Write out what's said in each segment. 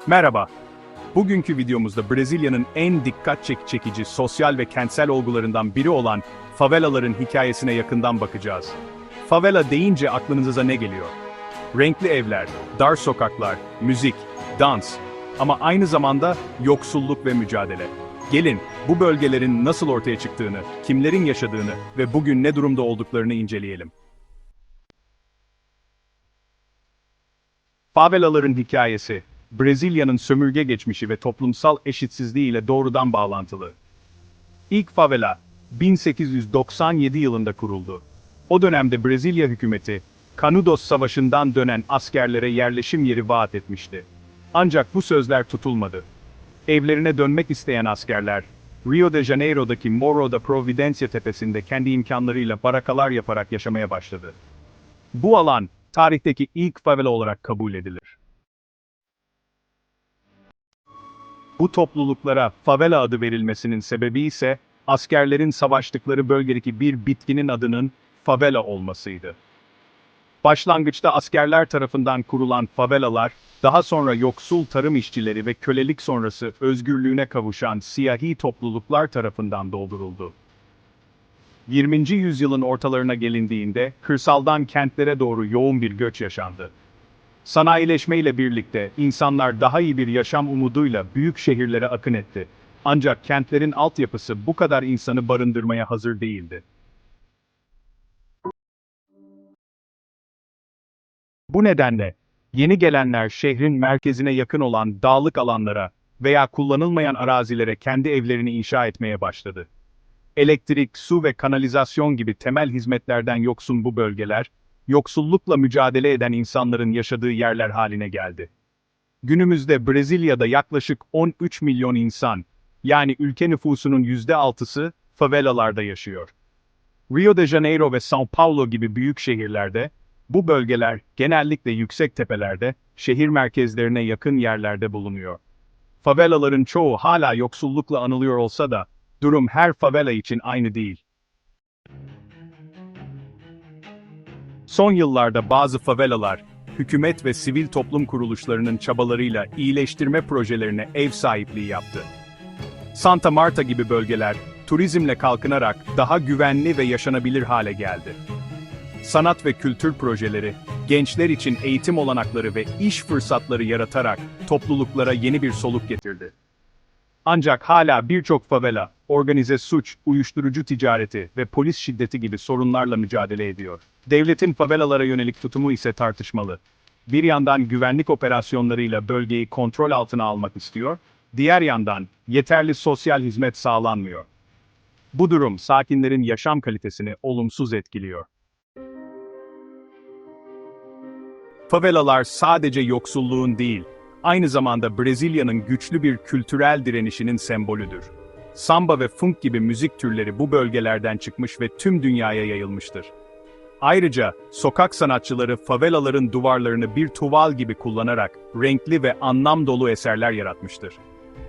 Merhaba. Bugünkü videomuzda Brezilya'nın en dikkat çekici sosyal ve kentsel olgularından biri olan favelaların hikayesine yakından bakacağız. Favela deyince aklınıza ne geliyor? Renkli evler, dar sokaklar, müzik, dans ama aynı zamanda yoksulluk ve mücadele. Gelin, bu bölgelerin nasıl ortaya çıktığını, kimlerin yaşadığını ve bugün ne durumda olduklarını inceleyelim. Favelaların hikayesi, Brezilya'nın sömürge geçmişi ve toplumsal eşitsizliği ile doğrudan bağlantılı. İlk favela, 1897 yılında kuruldu. O dönemde Brezilya hükümeti, Canudos Savaşı'ndan dönen askerlere yerleşim yeri vaat etmişti. Ancak bu sözler tutulmadı. Evlerine dönmek isteyen askerler, Rio de Janeiro'daki Morro da Providencia tepesinde kendi imkanlarıyla barakalar yaparak yaşamaya başladı. Bu alan, tarihteki ilk favela olarak kabul edilir. Bu topluluklara favela adı verilmesinin sebebi ise, askerlerin savaştıkları bölgedeki bir bitkinin adının favela olmasıydı. Başlangıçta askerler tarafından kurulan favelalar, daha sonra yoksul tarım işçileri ve kölelik sonrası özgürlüğüne kavuşan siyahi topluluklar tarafından dolduruldu. 20. yüzyılın ortalarına gelindiğinde, kırsaldan kentlere doğru yoğun bir göç yaşandı. Sanayileşmeyle birlikte insanlar daha iyi bir yaşam umuduyla büyük şehirlere akın etti. Ancak kentlerin altyapısı bu kadar insanı barındırmaya hazır değildi. Bu nedenle, yeni gelenler şehrin merkezine yakın olan dağlık alanlara veya kullanılmayan arazilere kendi evlerini inşa etmeye başladı. Elektrik, su ve kanalizasyon gibi temel hizmetlerden yoksun bu bölgeler, yoksullukla mücadele eden insanların yaşadığı yerler haline geldi. Günümüzde Brezilya'da yaklaşık 13 milyon insan, yani ülke nüfusunun %6'sı, favelalarda yaşıyor. Rio de Janeiro ve São Paulo gibi büyük şehirlerde, bu bölgeler genellikle yüksek tepelerde, şehir merkezlerine yakın yerlerde bulunuyor. Favelaların çoğu hala yoksullukla anılıyor olsa da, durum her favela için aynı değil. Son yıllarda bazı favelalar, hükümet ve sivil toplum kuruluşlarının çabalarıyla iyileştirme projelerine ev sahipliği yaptı. Santa Marta gibi bölgeler, turizmle kalkınarak daha güvenli ve yaşanabilir hale geldi. Sanat ve kültür projeleri, gençler için eğitim olanakları ve iş fırsatları yaratarak topluluklara yeni bir soluk getirdi. Ancak hala birçok favela, organize suç, uyuşturucu ticareti ve polis şiddeti gibi sorunlarla mücadele ediyor. Devletin favelalara yönelik tutumu ise tartışmalı. Bir yandan güvenlik operasyonlarıyla bölgeyi kontrol altına almak istiyor, diğer yandan yeterli sosyal hizmet sağlanmıyor. Bu durum sakinlerin yaşam kalitesini olumsuz etkiliyor. Favelalar sadece yoksulluğun değil, aynı zamanda Brezilya'nın güçlü bir kültürel direnişinin sembolüdür. Samba ve funk gibi müzik türleri bu bölgelerden çıkmış ve tüm dünyaya yayılmıştır. Ayrıca, sokak sanatçıları favelaların duvarlarını bir tuval gibi kullanarak renkli ve anlam dolu eserler yaratmıştır.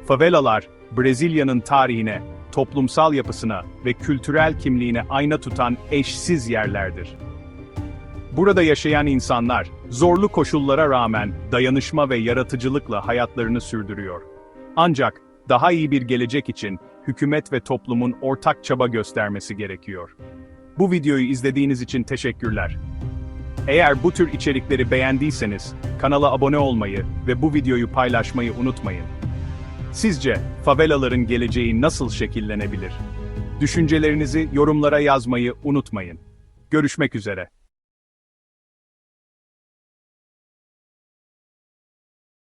Favelalar, Brezilya'nın tarihine, toplumsal yapısına ve kültürel kimliğine ayna tutan eşsiz yerlerdir. Burada yaşayan insanlar, zorlu koşullara rağmen dayanışma ve yaratıcılıkla hayatlarını sürdürüyor. Ancak, daha iyi bir gelecek için, hükümet ve toplumun ortak çaba göstermesi gerekiyor. Bu videoyu izlediğiniz için teşekkürler. Eğer bu tür içerikleri beğendiyseniz, kanala abone olmayı ve bu videoyu paylaşmayı unutmayın. Sizce, favelaların geleceği nasıl şekillenebilir? Düşüncelerinizi yorumlara yazmayı unutmayın. Görüşmek üzere.